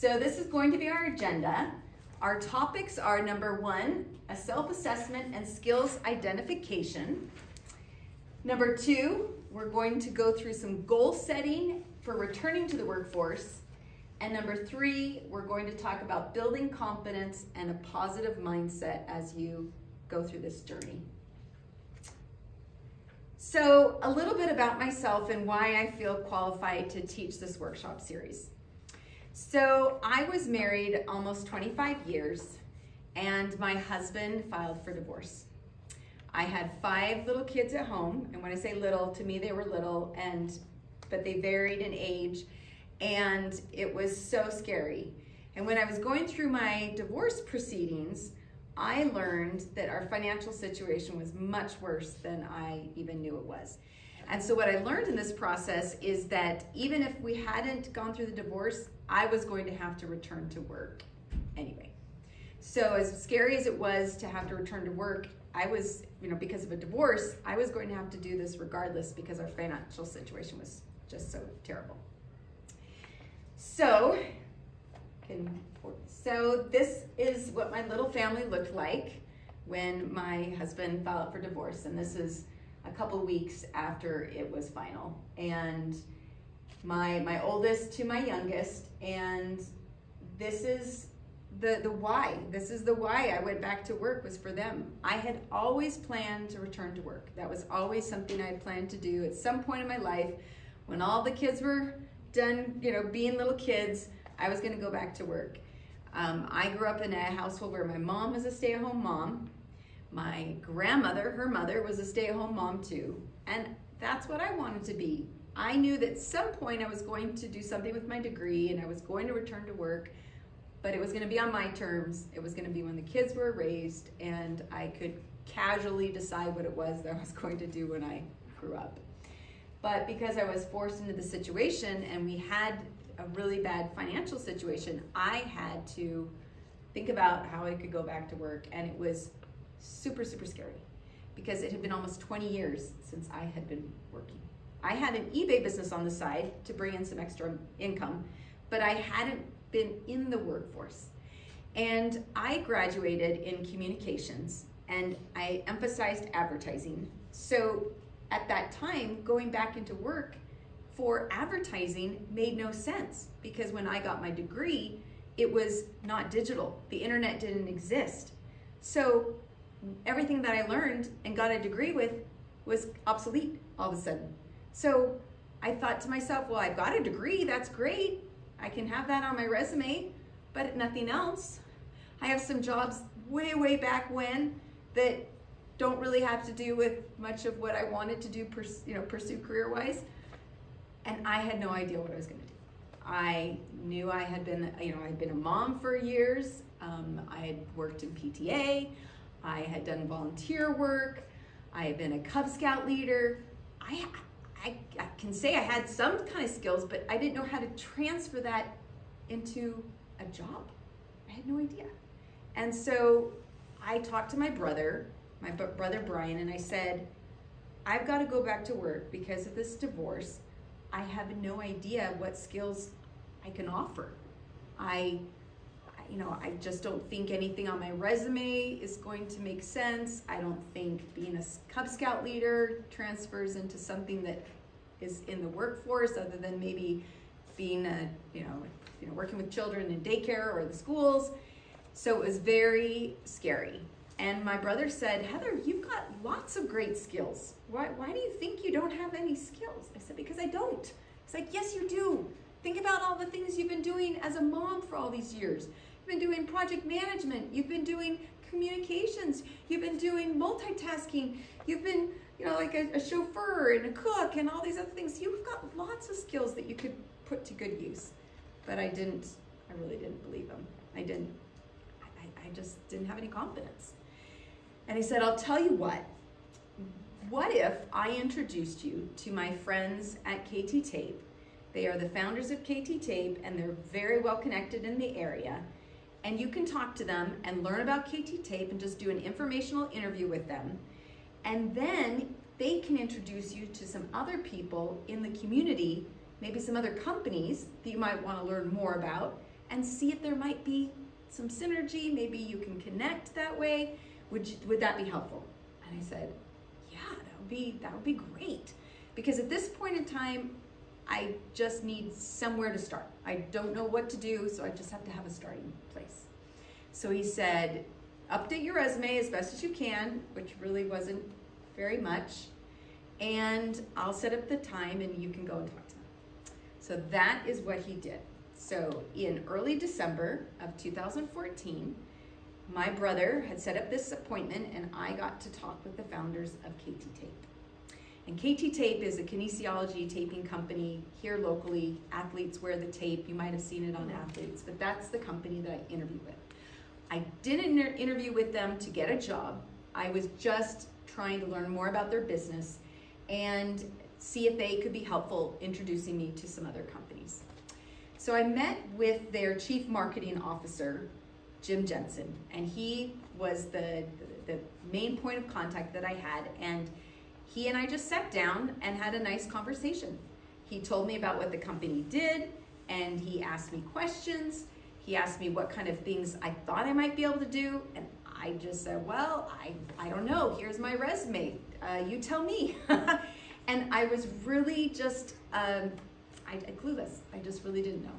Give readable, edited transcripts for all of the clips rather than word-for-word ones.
So this is going to be our agenda. Our topics are number 1, a self-assessment and skills identification. Number 2, we're going to go through some goal setting for returning to the workforce. And number 3, we're going to talk about building confidence and a positive mindset as you go through this journey. So a little bit about myself and why I feel qualified to teach this workshop series. So I was married almost 25 years and my husband filed for divorce. I had 5 little kids at home, and when I say little, to me they were little, but they varied in age, and it was so scary. And when I was going through my divorce proceedings, I learned that our financial situation was much worse than I even knew it was. And so what I learned in this process is that even if we hadn't gone through the divorce, I was going to have to return to work anyway. So as scary as it was to have to return to work, I was, because of a divorce, I was going to have to do this regardless because our financial situation was just so terrible. So this is what my little family looked like when my husband filed for divorce, and this is a couple weeks after it was final. And my oldest to my youngest, and this is the why. This is the why I went back to work, was for them. I had always planned to return to work. That was always something I had planned to do at some point in my life. When all the kids were done, being little kids, I was going to go back to work. I grew up in a household where my mom was a stay-at-home mom. My grandmother, her mother, was a stay-at-home mom too. And that's what I wanted to be. I knew that at some point I was going to do something with my degree and I was going to return to work, but it was going to be on my terms. It was going to be when the kids were raised and I could casually decide what it was that I was going to do when I grew up. But because I was forced into the situation and we had a really bad financial situation, I had to think about how I could go back to work, and it was super, super scary because it had been almost 20 years since I had been working. I had an eBay business on the side to bring in some extra income, but I hadn't been in the workforce. And I graduated in communications and I emphasized advertising. So at that time, going back into work for advertising made no sense because when I got my degree, it was not digital. The internet didn't exist. So everything that I learned and got a degree with was obsolete all of a sudden. So I thought to myself, well, I've got a degree, that's great. I can have that on my resume, but nothing else. I have some jobs way, way back when that don't really have to do with much of what I wanted to do, pursue career-wise. And I had no idea what I was going to do. I knew I had been, I'd been a mom for years. I had worked in PTA. I had done volunteer work. I had been a Cub Scout leader. I can say I had some kind of skills, but I didn't know how to transfer that into a job. I had no idea. And so I talked to my brother Brian, and I said, I've got to go back to work because of this divorce. I have no idea what skills I can offer. I just don't think anything on my resume is going to make sense. I don't think being a Cub Scout leader transfers into something that is in the workforce other than maybe being working with children in daycare or the schools. So it was very scary. And my brother said, Heather, you've got lots of great skills. Why do you think you don't have any skills? I said, because I don't. He's like, yes, you do. Think about all the things you've been doing as a mom for all these years. You've been doing project management. You've been doing communications. You've been doing multitasking. You've been, like a chauffeur and a cook and all these other things. You've got lots of skills that you could put to good use. But I really didn't believe him. I just didn't have any confidence. And he said, I'll tell you what if I introduced you to my friends at KT Tape? They are the founders of KT Tape and they're very well connected in the area. And you can talk to them and learn about KT Tape and just do an informational interview with them. And then they can introduce you to some other people in the community, maybe some other companies that you might want to learn more about. and see if there might be some synergy. Maybe you can connect that way. Would that be helpful? And I said, yeah, that would be great. Because at this point in time, I just need somewhere to start. I don't know what to do, so I just have to have a starting place. So he said, update your resume as best as you can, which really wasn't very much, and I'll set up the time and you can go and talk to them. So that is what he did. So in early December of 2014, my brother had set up this appointment and I got to talk with the founders of KT Tape. And KT Tape is a kinesiology taping company here locally. Athletes wear the tape. You might have seen it on Athletes, but that's the company that I interviewed with. I didn't interview with them to get a job. I was just trying to learn more about their business and see if they could be helpful introducing me to some other companies. So I met with their chief marketing officer, Jim Jensen, and he was the main point of contact that I had, and he and I just sat down and had a nice conversation. He told me about what the company did, and he asked me questions. He asked me what kind of things I thought I might be able to do, and I just said, well, I don't know. Here's my resume. You tell me. And I was really just clueless. I just really didn't know.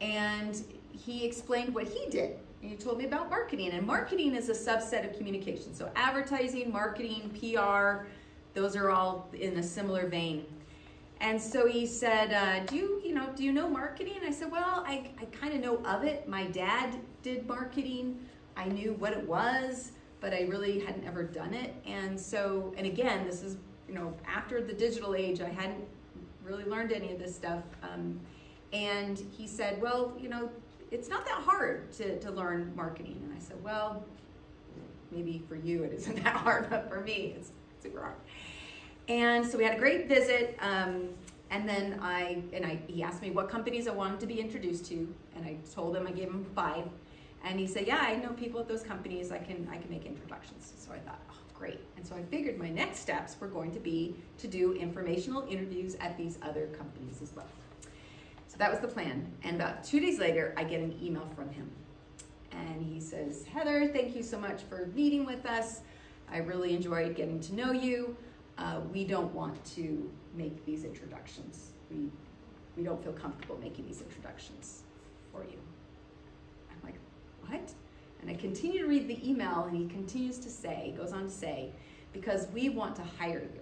And he explained what he did. And he told me about marketing. And marketing is a subset of communication. So advertising, marketing, PR, those are all in a similar vein. And so he said, do you know marketing? And I said, well, I kind of know of it. My dad did marketing. I knew what it was, but I really hadn't ever done it. And so, and again, this is, after the digital age, I hadn't really learned any of this stuff. And he said, well, it's not that hard to learn marketing. And I said, well, maybe for you it isn't that hard, but for me, it's super hard. And so we had a great visit, and then he asked me what companies I wanted to be introduced to, and I told him, I gave him 5, and he said, yeah, I know people at those companies, I can make introductions. So I thought, oh, great. And so I figured my next steps were going to be to do informational interviews at these other companies as well. So that was the plan, and about 2 days later, I get an email from him, and he says, Heather, thank you so much for meeting with us. I really enjoyed getting to know you. We don't want to make these introductions. We don't feel comfortable making these introductions for you. I'm like, what? And I continue to read the email, and he continues to say, goes on to say, because we want to hire you,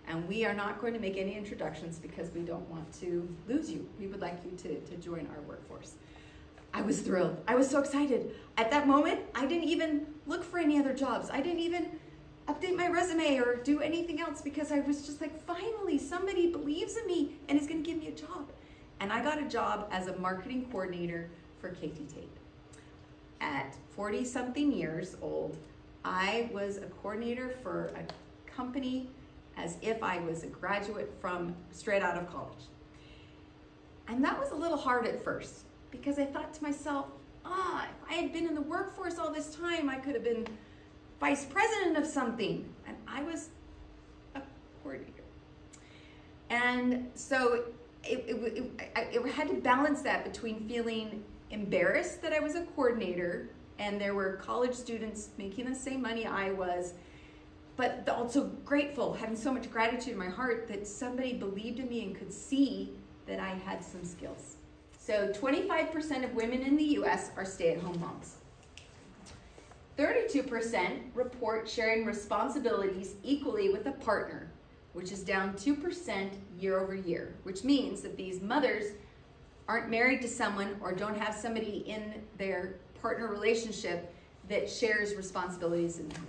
and we are not going to make any introductions because we don't want to lose you. We would like you to join our workforce. I was thrilled. I was so excited. At that moment, I didn't even look for any other jobs. I didn't even update my resume or do anything else because I was just like, finally, somebody believes in me and is going to give me a job. And I got a job as a marketing coordinator for KT Tape. At 40-something years old, I was a coordinator for a company as if I was a graduate from straight out of college. And that was a little hard at first because I thought to myself, if I had been in the workforce all this time, I could have been vice president of something, and I was a coordinator. And so I had to balance that between feeling embarrassed that I was a coordinator and there were college students making the same money I was, but also grateful, having so much gratitude in my heart that somebody believed in me and could see that I had some skills. So 25% of women in the US are stay-at-home moms. 32% report sharing responsibilities equally with a partner, which is down 2% year over year, which means that these mothers aren't married to someone or don't have somebody in their partner relationship that shares responsibilities in the home.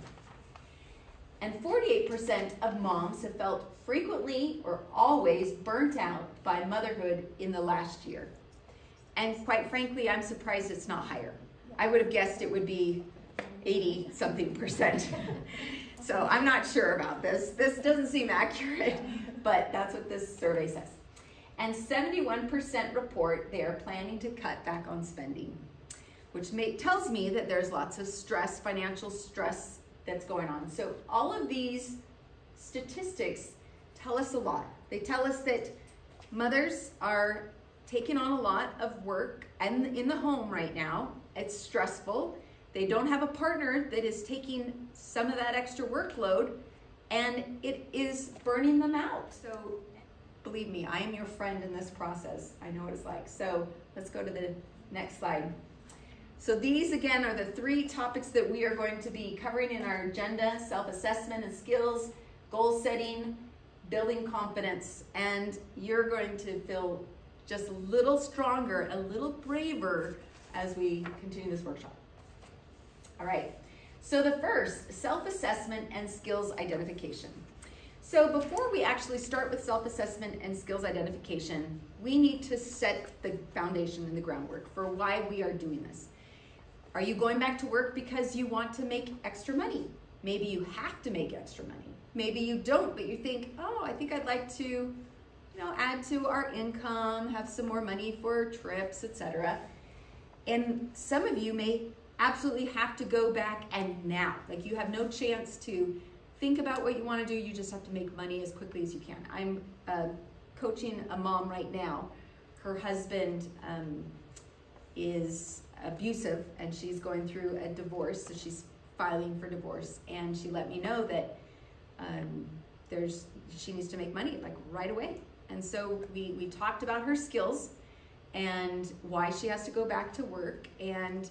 And 48% of moms have felt frequently or always burnt out by motherhood in the last year. And quite frankly, I'm surprised it's not higher. I would have guessed it would be 80-something%. So I'm not sure about this. This doesn't seem accurate, but that's what this survey says. And 71% report they are planning to cut back on spending, which tells me that there's lots of stress, financial stress that's going on. So all of these statistics tell us a lot. They tell us that mothers are taken on a lot of work and in the home right now. It's stressful. They don't have a partner that is taking some of that extra workload, and it is burning them out. So believe me, I am your friend in this process. I know what it's like. So let's go to the next slide. So these, again, are the 3 topics that we are going to be covering in our agenda: self-assessment and skills, goal setting, building confidence. And you're going to feel just a little stronger, a little braver as we continue this workshop. All right, so the first, self-assessment and skills identification. So before we actually start with self-assessment and skills identification, we need to set the foundation and the groundwork for why we are doing this. Are you going back to work because you want to make extra money? Maybe you have to make extra money. Maybe you don't, but you think, oh, I think I'd like to, add to our income, have some more money for trips, etc. And some of you may absolutely have to go back and now. Like, you have no chance to think about what you want to do. You just have to make money as quickly as you can. I'm coaching a mom right now. Her husband is abusive, and she's going through a divorce, so she's filing for divorce, and she let me know that she needs to make money like right away. And so we talked about her skills and why she has to go back to work. And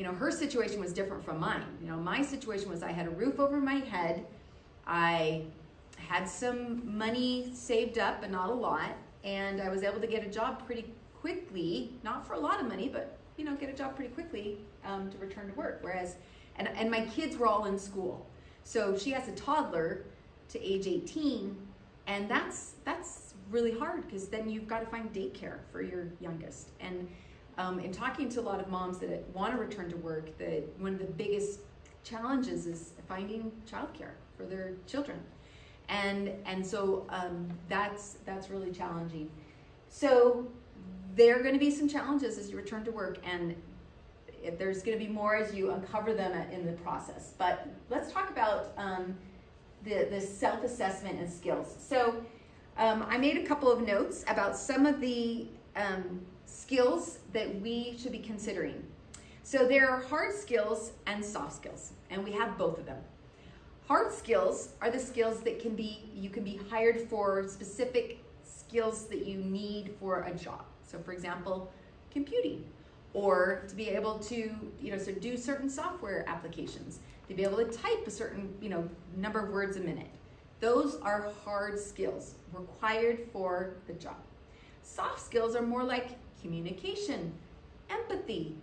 her situation was different from mine. My situation was I had a roof over my head, I had some money saved up, but not a lot, and I was able to get a job pretty quickly, not for a lot of money, but get a job pretty quickly to return to work. Whereas, and my kids were all in school. So she has a toddler to age 18, and that's really hard, because then you've got to find daycare for your youngest. And in talking to a lot of moms that want to return to work, one of the biggest challenges is finding childcare for their children. And so that's really challenging. So there are going to be some challenges as you return to work, and there's going to be more as you uncover them in the process. But let's talk about the self-assessment and skills. So I made a couple of notes about some of the skills that we should be considering. So there are hard skills and soft skills, and we have both of them. Hard skills are the skills that you can be hired for specific skills that you need for a job. So for example, computing, or to be able to, so do certain software applications, to be able to type a certain, number of words a minute. Those are hard skills required for the job. Soft skills are more like communication, empathy,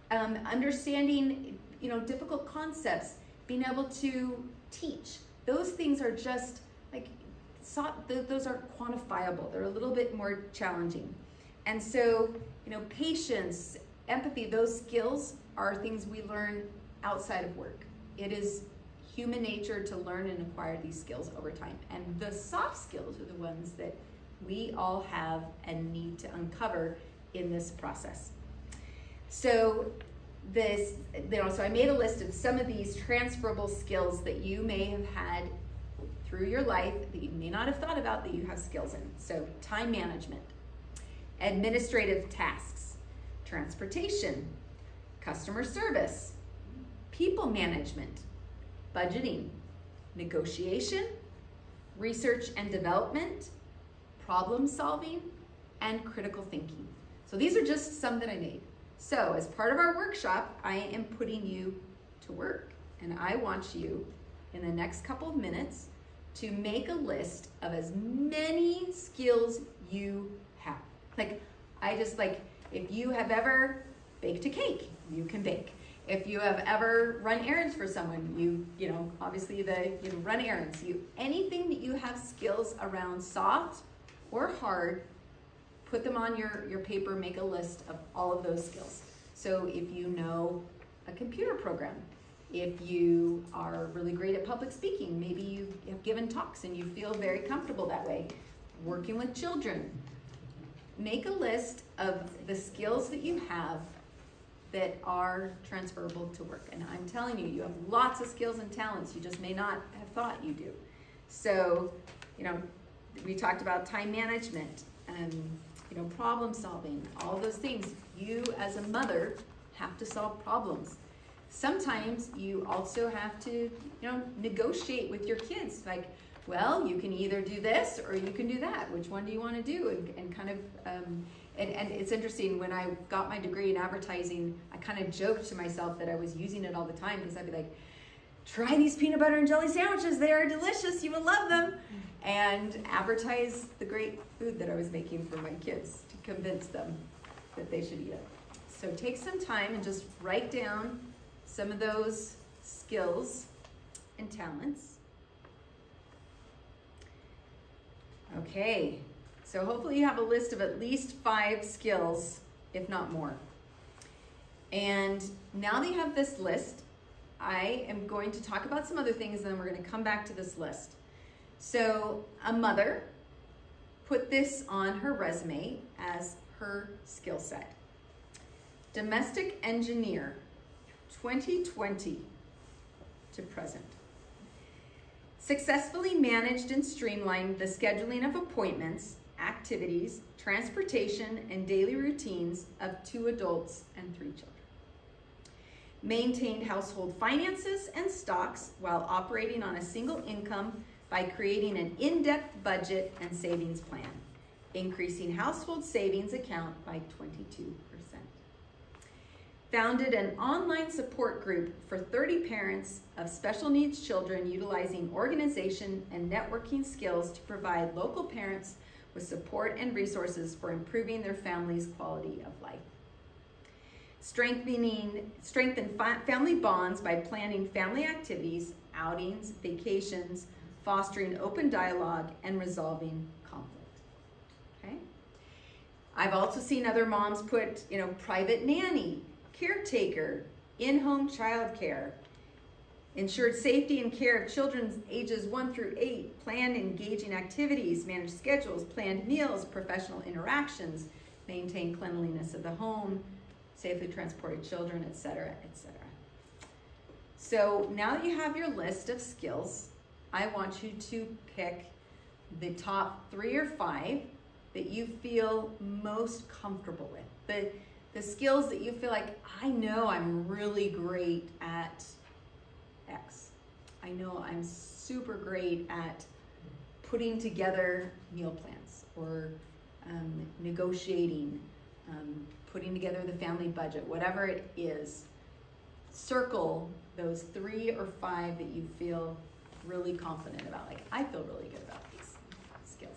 understanding, difficult concepts, being able to teach. Those things are just like, those are quantifiable. They're a little bit more challenging. And so, patience, empathy, those skills are things we learn outside of work. It is human nature to learn and acquire these skills over time. And the soft skills are the ones that we all have and need to uncover in this process. So so I made a list of some of these transferable skills that you may have had through your life that you may not have thought about that you have skills in. So time management, administrative tasks, transportation, customer service, people management, budgeting, negotiation, research and development, problem solving, and critical thinking. So these are just some that I made. So as part of our workshop, I am putting you to work, and I want you in the next couple of minutes to make a list of as many skills you have. If you have ever baked a cake, you can bake. If you have ever run errands for someone, obviously run errands. Anything that you have skills around, soft or hard, put them on your paper, make a list of all of those skills. So if you know a computer program, if you are really great at public speaking, maybe you have given talks and you feel very comfortable that way, working with children, make a list of the skills that you have that are transferable to work. And I'm telling you, you have lots of skills and talents. You just may not have thought you do. So, we talked about time management, problem solving, all those things. You as a mother have to solve problems. Sometimes you also have to, negotiate with your kids. Like, well, you can either do this or you can do that. Which one do you want to do? And kind of, and it's interesting, when I got my degree in advertising, I kind of joked to myself that I was using it all the time, because I'd be like, try these peanut butter and jelly sandwiches. They are delicious. You will love them. And advertise the great food that I was making for my kids to convince them that they should eat it. So take some time and just write down some of those skills and talents. Okay, so hopefully you have a list of at least 5 skills, if not more. And now that you have this list, I am going to talk about some other things, and then we're going to come back to this list. So a mother put this on her resume as her skill set. Domestic engineer, 2020 to present. Successfully managed and streamlined the scheduling of appointments, activities, transportation, and daily routines of 2 adults and 3 children. Maintained household finances and stocks while operating on a single income by creating an in-depth budget and savings plan, increasing household savings account by 22%. Founded an online support group for 30 parents of special needs children, utilizing organization and networking skills to provide local parents with support and resources for improving their family's quality of life. Strengthen family bonds by planning family activities, outings, vacations, fostering open dialogue, and resolving conflict. Okay? I've also seen other moms put, private nanny, caretaker, in-home childcare, ensured safety and care of children ages 1 through 8, planned engaging activities, managed schedules, planned meals, professional interactions, maintain cleanliness of the home, safely transported children, etc., etc. So now that you have your list of skills, I want you to pick the top 3 or 5 that you feel most comfortable with. The skills that you feel like, I know I'm really great at X. I know I'm super great at putting together meal plans, or negotiating, putting together the family budget, whatever it is. Circle those 3 or 5 that you feel really confident about. Like, I feel really good about these skills.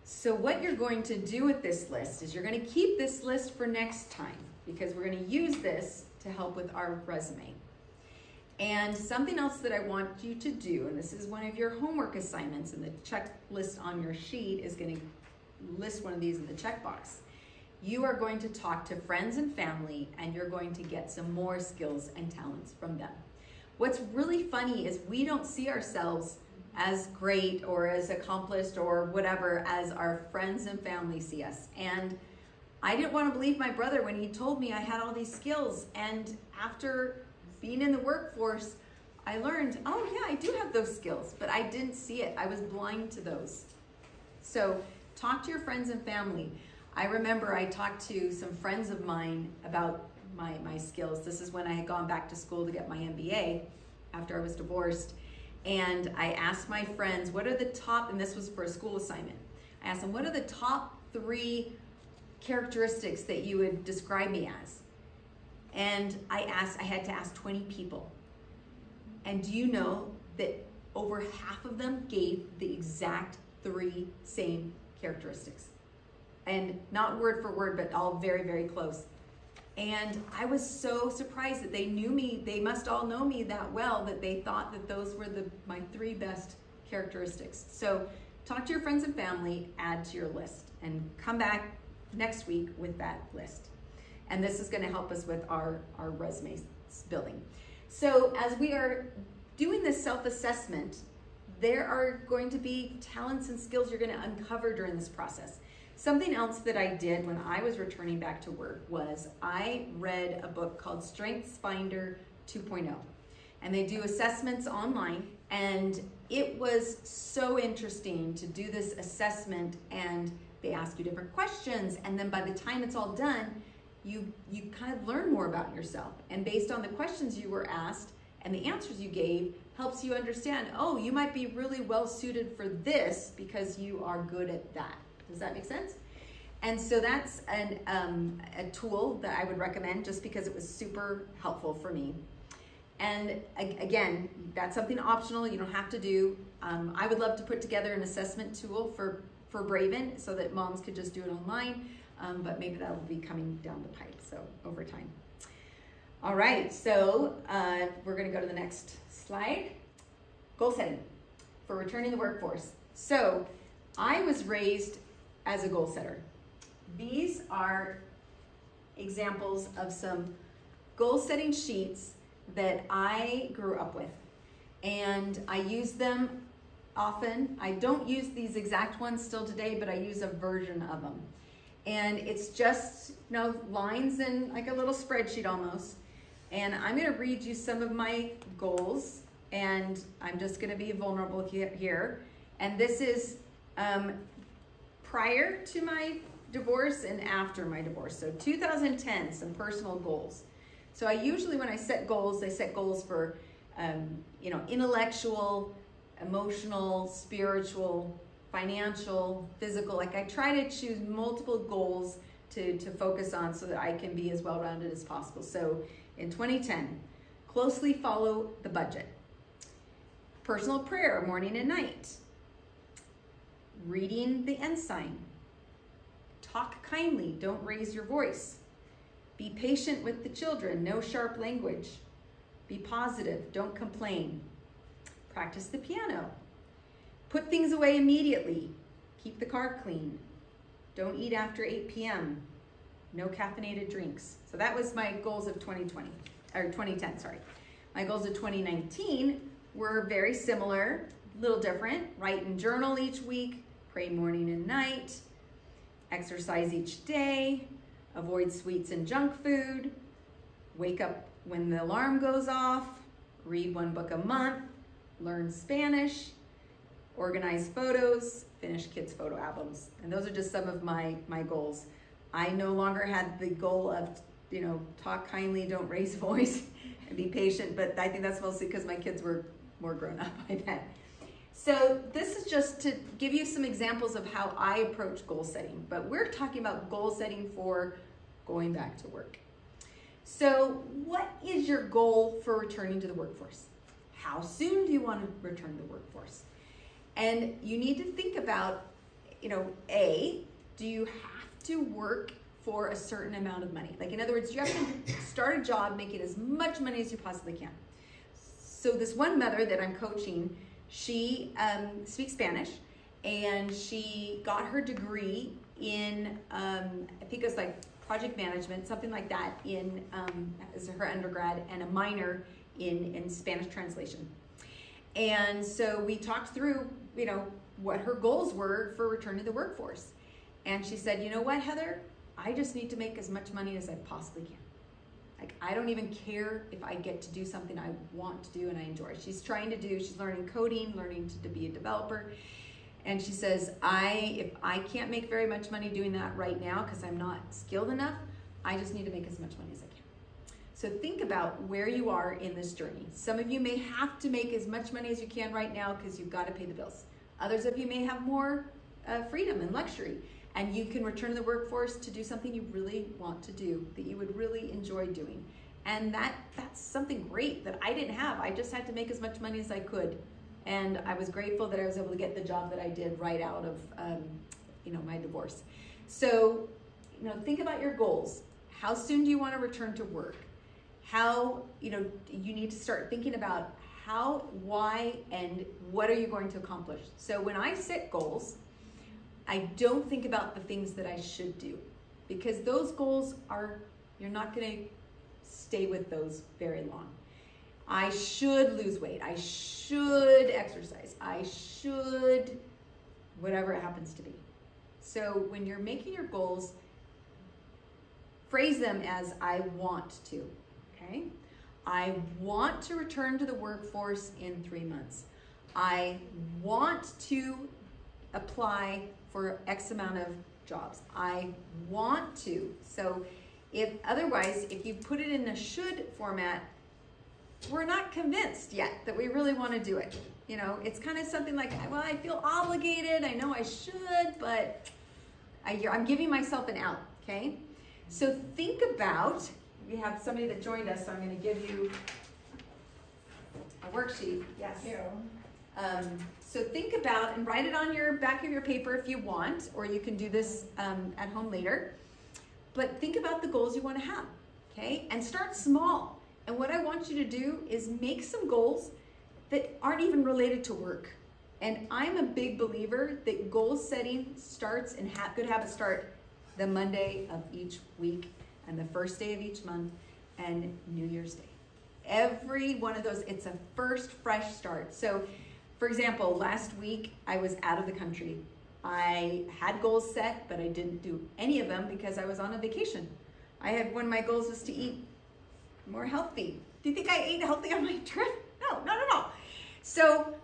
So what you're going to do with this list is you're going to keep this list for next time, because we're going to use this to help with our resume. And something else that I want you to do, and this is one of your homework assignments, and the checklist on your sheet is going to list one of these in the checkbox. You are going to talk to friends and family, and you're going to get some more skills and talents from them. What's really funny is we don't see ourselves as great or as accomplished or whatever as our friends and family see us. And I didn't want to believe my brother when he told me I had all these skills. And after being in the workforce, I learned, oh yeah, I do have those skills, but I didn't see it. I was blind to those. So talk to your friends and family. I remember I talked to some friends of mine about my skills. This is when I had gone back to school to get my MBA after I was divorced. And I asked my friends, what are the top, and this was for a school assignment. I asked them, what are the top 3 characteristics that you would describe me as? And I had to ask 20 people. And do you know that over half of them gave the exact 3 same characteristics? And not word for word, but all very, very close. And I was so surprised that they knew me. They must all know me that well that they thought that those were my 3 best characteristics. So talk to your friends and family, add to your list, and come back next week with that list. And this is going to help us with our resume building. So as we are doing this self-assessment, there are going to be talents and skills you're going to uncover during this process. Something else that I did when I was returning back to work was I read a book called StrengthsFinder 2.0. And they do assessments online, and it was so interesting to do this assessment, and they ask you different questions, and then by the time it's all done, you kind of learn more about yourself. And based on the questions you were asked and the answers you gave, helps you understand, oh, you might be really well suited for this because you are good at that. Does that make sense? And so that's a tool that I would recommend just because it was super helpful for me. And again, that's something optional, you don't have to do. I would love to put together an assessment tool for Braven so that moms could just do it online, but maybe that will be coming down the pipe, so over time. All right, so we're gonna go to the next slide. Goal setting for returning to the workforce. So I was raised as a goal setter. These are examples of some goal setting sheets that I grew up with, and I use them often. I don't use these exact ones still today, but I use a version of them. And it's just, lines in like a little spreadsheet almost. And I'm gonna read you some of my goals, and I'm just gonna be vulnerable here. And this is prior to my divorce and after my divorce. So 2010, some personal goals. So I usually, when I set goals for, intellectual, emotional, spiritual, financial, physical. Like I try to choose multiple goals to focus on so that I can be as well-rounded as possible. So in 2010, closely follow the budget. Personal prayer, morning and night. Reading the ensign. Talk kindly, don't raise your voice. Be patient with the children, no sharp language. Be positive, don't complain. Practice the piano. Put things away immediately. Keep the car clean. Don't eat after 8 p.m. No caffeinated drinks. So that was my goals of 2010, sorry. My goals of 2019 were very similar, a little different. Write and journal each week, pray morning and night, exercise each day, avoid sweets and junk food, wake up when the alarm goes off, read 1 book a month, learn Spanish, organize photos, finish kids' photo albums. And those are just some of my goals. I no longer had the goal of, talk kindly, don't raise voice, and be patient, but I think that's mostly because my kids were more grown up by then. So this is just to give you some examples of how I approach goal setting, but we're talking about goal setting for going back to work. So what is your goal for returning to the workforce? How soon do you want to return to the workforce? And you need to think about, do you have to work for a certain amount of money? Like, in other words, you have to start a job making as much money as you possibly can. So this one mother that I'm coaching, she speaks Spanish, and she got her degree in, I think it was like project management, something like that, as her undergrad, and a minor in Spanish translation. And so we talked through, what her goals were for returning to the workforce. And she said, you know what, Heather, I just need to make as much money as I possibly can. Like, I don't even care if I get to do something I want to do and I enjoy. She's learning coding, learning to be a developer. And she says, if I can't make very much money doing that right now because I'm not skilled enough, I just need to make as much money as I can. So think about where you are in this journey. Some of you may have to make as much money as you can right now because you've got to pay the bills. Others of you may have more freedom and luxury, and you can return to the workforce to do something you really want to do, that you would really enjoy doing. And that's something great that I didn't have. I just had to make as much money as I could. And I was grateful that I was able to get the job that I did right out of my divorce. So, think about your goals. How soon do you want to return to work? How, you need to start thinking about how, why, and what are you going to accomplish? So when I set goals, I don't think about the things that I should do, because those goals you're not going to stay with those very long. I should lose weight. I should exercise. I should, whatever it happens to be. So when you're making your goals, phrase them as I want to, okay? I want to return to the workforce in 3 months. I want to apply for X amount of jobs. I want to. So if you put it in a should format, we're not convinced yet that we really want to do it. You know, it's kind of something like, well, I feel obligated. I know I should, but I'm giving myself an out, okay? So think about, we have somebody that joined us, so I'm going to give you a worksheet. Yes. Thank you. So think about and write it on your back of your paper if you want, or you can do this at home later. But think about the goals you want to have, okay? And start small. And what I want you to do is make some goals that aren't even related to work. And I'm a big believer that goal setting starts and good habits start the Monday of each week and the first day of each month and New Year's Day. Every one of those, it's a first fresh start. So for example, last week I was out of the country. I had goals set, but I didn't do any of them because I was on a vacation. One of my goals was to eat more healthy. Do you think I ate healthy on my trip? No, not at all. So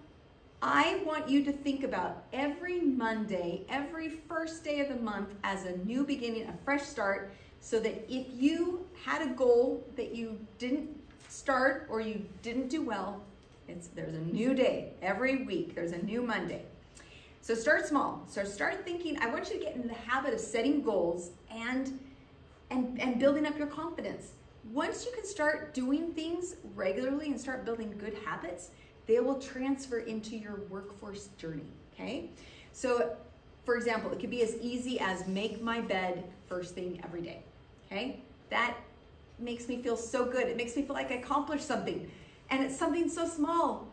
I want you to think about every Monday, every first day of the month as a new beginning, a fresh start, so that if you had a goal that you didn't start or you didn't do well, there's a new day. Every week, there's a new Monday. So start small. So start thinking, I want you to get into the habit of setting goals and building up your confidence. Once you can start doing things regularly and start building good habits, they will transfer into your workforce journey, okay? So, for example, it could be as easy as make my bed first thing every day, okay? That makes me feel so good. It makes me feel like I accomplished something, and it's something so small.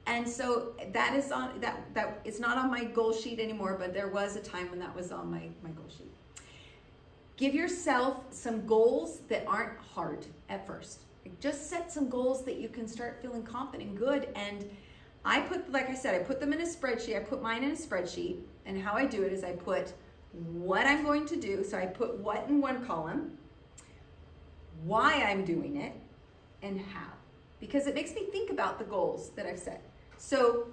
And so that is on that it's not on my goal sheet anymore, but there was a time when that was on my goal sheet. Give yourself some goals that aren't hard at first. Just set some goals that you can start feeling confident and good. And like I said, I put them in a spreadsheet. I put mine in a spreadsheet. And how I do it is I put what I'm going to do. So I put what in one column, why I'm doing it, and how. Because it makes me think about the goals that I've set. So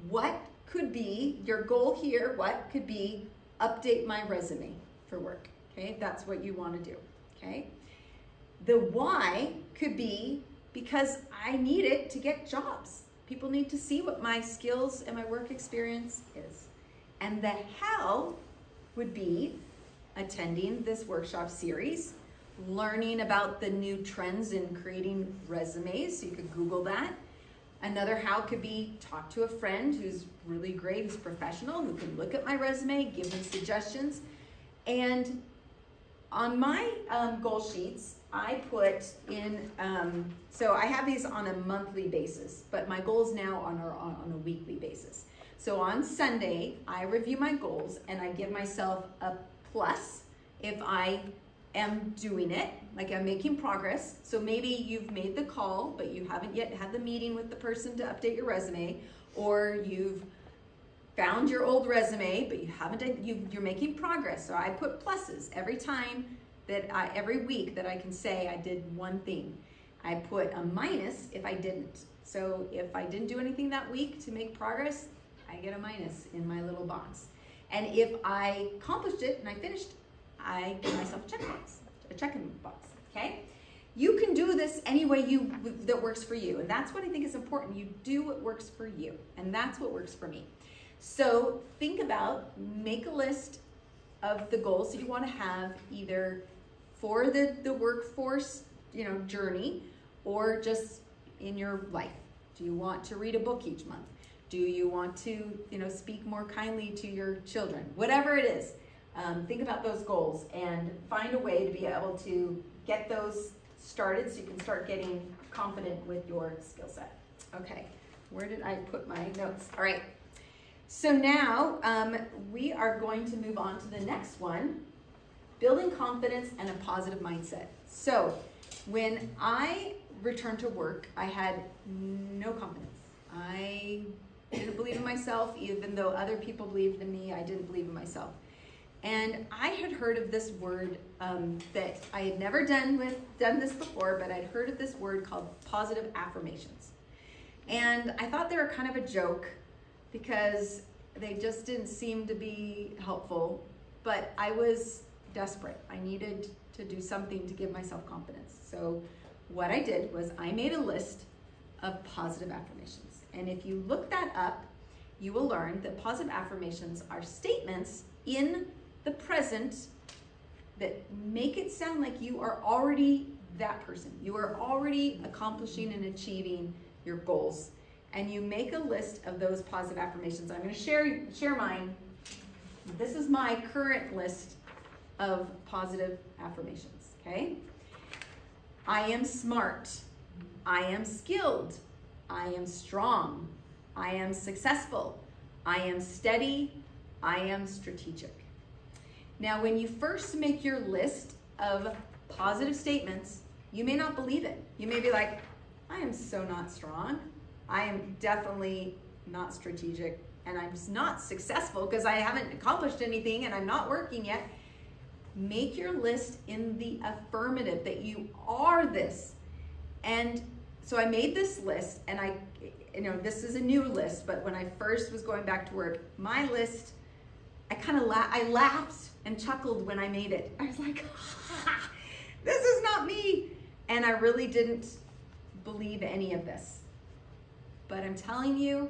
what could be your goal here? What could be update my resume for work? Okay, that's what you want to do. Okay. The why could be because I need it to get jobs. People need to see what my skills and my work experience is. And the how would be attending this workshop series, learning about the new trends in creating resumes, so you could Google that. Another how could be talk to a friend who's really great, who's professional, who can look at my resume, give me suggestions. And on my goal sheets, I put in, so I have these on a monthly basis, but my goals now are on a weekly basis. So on Sunday, I review my goals and I give myself a plus if I am doing it, like I'm making progress. So maybe you've made the call, but you haven't yet had the meeting with the person to update your resume, or you've found your old resume, but you haven't done, you're making progress. So I put pluses every time every week that I can say I did one thing. I put a minus if I didn't. So if I didn't do anything that week to make progress, I get a minus in my little box. And if I accomplished it and I finished, I give myself a check-in box, okay? You can do this any way that works for you. And that's what I think is important. You do what works for you. And that's what works for me. So think about, make a list of the goals that you want to have either for the workforce, journey, or just in your life. Do you want to read a book each month? Do you want to, speak more kindly to your children? Whatever it is, think about those goals and find a way to be able to get those started so you can start getting confident with your skill set. Okay, where did I put my notes? All right. So now we are going to move on to the next one, building confidence and a positive mindset. So when I returned to work, I had no confidence. I didn't believe in myself, even though other people believed in me, I didn't believe in myself. And I had heard of this word that I had never done this before, but I'd heard of this word called positive affirmations. And I thought they were kind of a joke because they just didn't seem to be helpful, but I was desperate. I needed to do something to give myself confidence. So what I did was I made a list of positive affirmations. And if you look that up, you will learn that positive affirmations are statements in the present that make it sound like you are already that person. You are already accomplishing and achieving your goals. And you make a list of those positive affirmations. I'm going to share mine. This is my current list of positive affirmations, okay? I am smart. I am skilled. I am strong. I am successful. I am steady. I am strategic. Now, when you first make your list of positive statements, you may not believe it. You may be like, I am so not strong. I am definitely not strategic, and I'm not successful because I haven't accomplished anything and I'm not working yet. Make your list in the affirmative that you are this. And so I made this list, and this is a new list, but when I first was going back to work, my list, I laughed and chuckled when I made it. I was like, this is not me. And I really didn't believe any of this. But I'm telling you,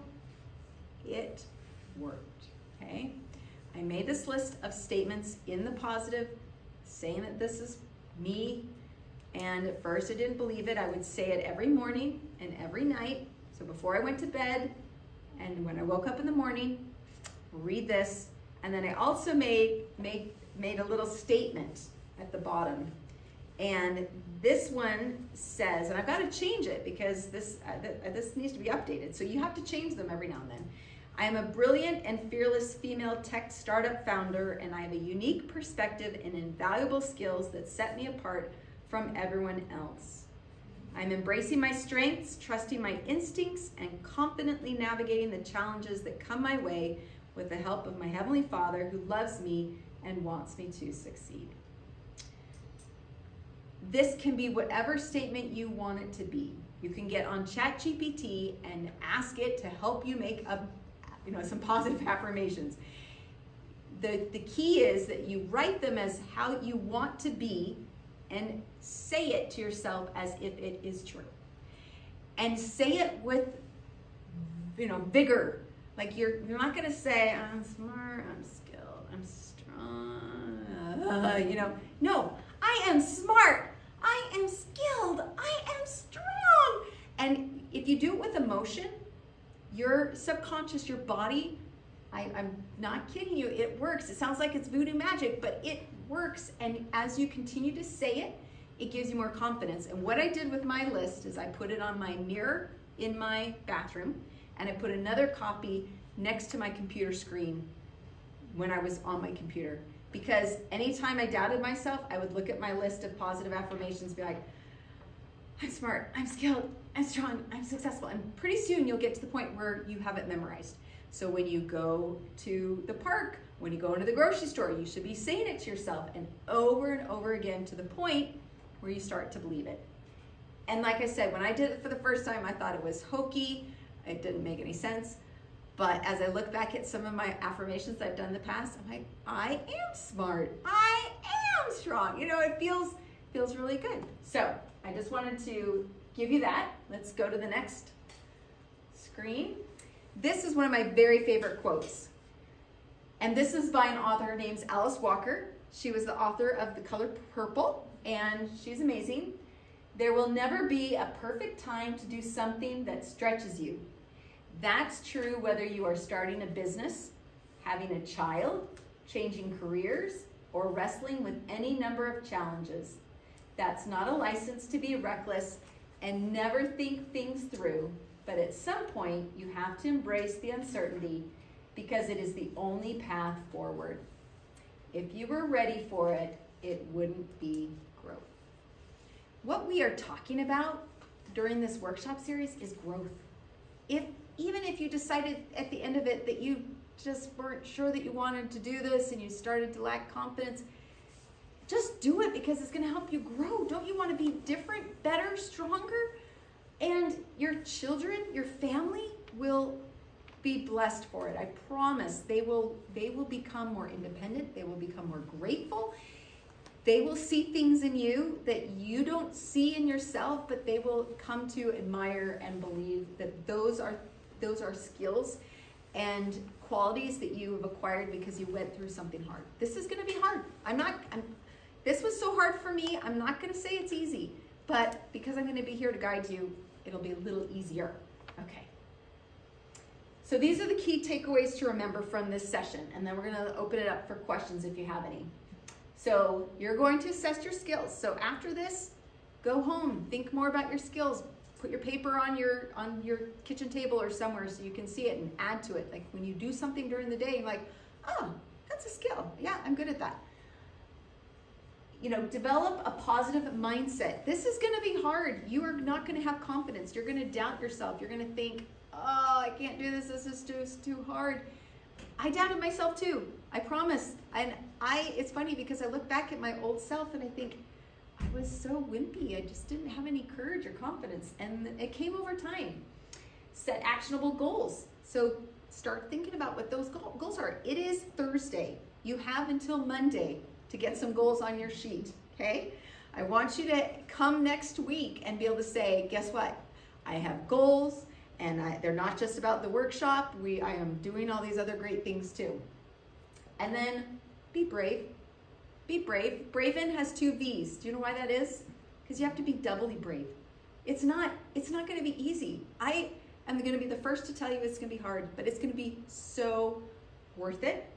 it worked, okay? I made this list of statements in the positive, saying that this is me. And at first I didn't believe it. I would say it every morning and every night. So before I went to bed and when I woke up in the morning, read this. And then I also made a little statement at the bottom. And this one says, and I've got to change it because this needs to be updated. So you have to change them every now and then. I am a brilliant and fearless female tech startup founder, and I have a unique perspective and invaluable skills that set me apart from everyone else. I'm embracing my strengths, trusting my instincts, and confidently navigating the challenges that come my way with the help of my Heavenly Father who loves me and wants me to succeed. This can be whatever statement you want it to be. You can get on ChatGPT and ask it to help you make some positive affirmations. The key is that you write them as how you want to be and say it to yourself as if it is true. And say it with vigor. Like you're not gonna say, I'm smart, I'm skilled, I'm strong, No, I am smart, I am skilled, I am strong. And if you do it with emotion, your subconscious, your body, I'm not kidding you, it works. It sounds like it's voodoo magic, but it works. And as you continue to say it, it gives you more confidence. And what I did with my list is I put it on my mirror in my bathroom, and I put another copy next to my computer screen when I was on my computer. Because anytime I doubted myself, I would look at my list of positive affirmations and be like, I'm smart, I'm skilled, I'm strong, I'm successful. And pretty soon you'll get to the point where you have it memorized. So when you go to the park, when you go into the grocery store, you should be saying it to yourself and over again to the point where you start to believe it. And like I said, when I did it for the first time, I thought it was hokey. It didn't make any sense. But as I look back at some of my affirmations I've done in the past, I'm like, I am smart. I am strong. It feels really good. So I just wanted to give you that. Let's go to the next screen. This is one of my very favorite quotes. And this is by an author named Alice Walker. She was the author of The Color Purple, and she's amazing. There will never be a perfect time to do something that stretches you. That's true whether you are starting a business, having a child, changing careers, or wrestling with any number of challenges. That's not a license to be reckless and never think things through, but at some point you have to embrace the uncertainty because it is the only path forward. If you were ready for it, it wouldn't be growth. What we are talking about during this workshop series is growth. Even if you decided at the end of it that you just weren't sure that you wanted to do this and you started to lack confidence, just do it because it's going to help you grow. Don't you want to be different, better, stronger? And your children, your family will be blessed for it. I promise. They will become more independent. They will become more grateful. They will see things in you that you don't see in yourself, but they will come to admire and believe that those are skills and qualities that you have acquired because you went through something hard. This is going to be hard. This was so hard for me. I'm not going to say it's easy, but because I'm going to be here to guide you, it'll be a little easier. Okay. So these are the key takeaways to remember from this session, and then we're going to open it up for questions if you have any. So you're going to assess your skills. So after this, go home, think more about your skills. Put your paper on your kitchen table or somewhere so you can see it and add to it. Like when you do something during the day, you're like, oh, that's a skill. Yeah, I'm good at that. You know, develop a positive mindset. This is going to be hard. You are not going to have confidence. You're going to doubt yourself. You're going to think, oh, I can't do this. This is just too hard. I doubted myself too. I promise. And it's funny because I look back at my old self and I think, I was so wimpy. I just didn't have any courage or confidence. And it came over time. Set actionable goals. So start thinking about what those goals are. It is Thursday. You have until Monday to get some goals on your sheet, okay? I want you to come next week and be able to say, guess what? I have goals, and they're not just about the workshop. I am doing all these other great things too. And then be brave. Be brave. Braven has 2 V's. Do you know why that is? Because you have to be doubly brave. It's not going to be easy. I am going to be the first to tell you it's going to be hard, but it's going to be so worth it.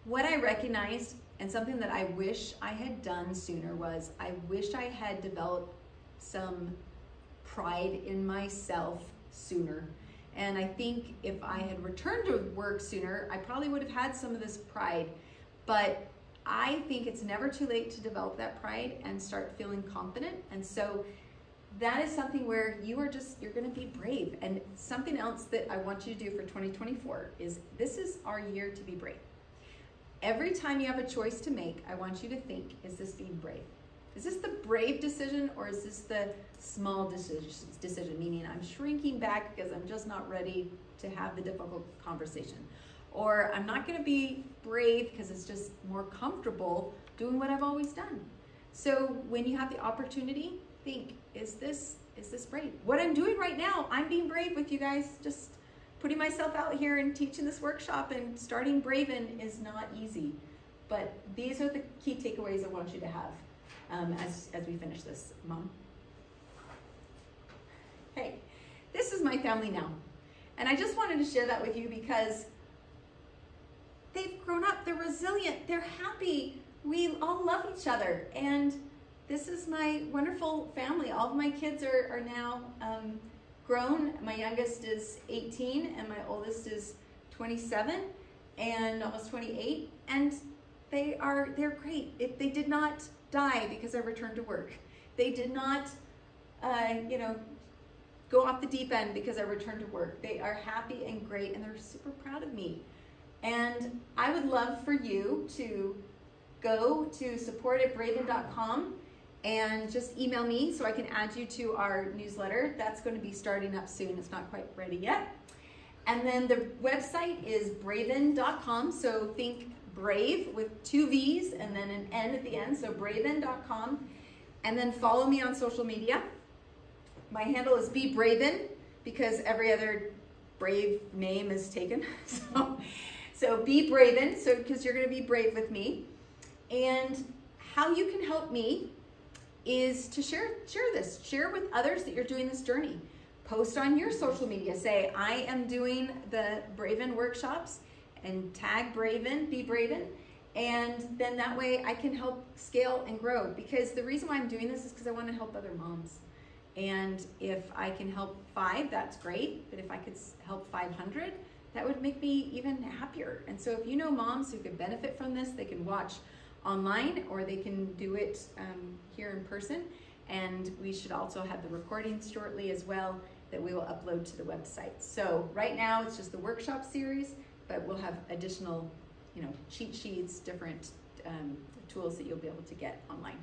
What I recognized, and something that I wish I had done sooner, was I wish I had developed some pride in myself sooner. And I think if I had returned to work sooner, I probably would have had some of this pride. But I think it's never too late to develop that pride and start feeling confident. And so that is something where you're going to be brave. And something else that I want you to do for 2024 is this is our year to be brave. Every time you have a choice to make, I want you to think, is this being brave? Is this the brave decision, or is this the small decision, meaning I'm shrinking back because I'm just not ready to have the difficult conversation? Or I'm not going to be brave because it's just more comfortable doing what I've always done. So when you have the opportunity, think, is this brave? What I'm doing right now, I'm being brave with you guys, just putting myself out here and teaching this workshop and starting Braven is not easy. But these are the key takeaways I want you to have as we finish this, Mom. Hey, this is my family now. And I just wanted to share that with you because they've grown up, they're resilient, they're happy. We all love each other. And this is my wonderful family. All of my kids are now grown. My youngest is 18 and my oldest is 27 and almost 28. And they're great. They did not die because I returned to work. They did not, go off the deep end because I returned to work. They are happy and great, and they're super proud of me. And I would love for you to go to support@braven.com and just email me so I can add you to our newsletter. That's going to be starting up soon. It's not quite ready yet. And then the website is braven.com. So think brave with 2 V's and then an N at the end. So braven.com. And then follow me on social media. My handle is Be Braven because every other brave name is taken. So Be Braven, so because you're going to be brave with me. And how you can help me is to share this. Share with others that you're doing this journey. Post on your social media. Say, I am doing the Braven workshops and tag Braven, Be Braven. And then that way I can help scale and grow. Because the reason why I'm doing this is because I want to help other moms. And if I can help 5, that's great. But if I could help 500, that would make me even happier. And so if you know moms who could benefit from this, they can watch online or they can do it here in person. And we should also have the recordings shortly as well that we will upload to the website. So right now it's just the workshop series. but we'll have additional, cheat sheets, different tools that you'll be able to get online.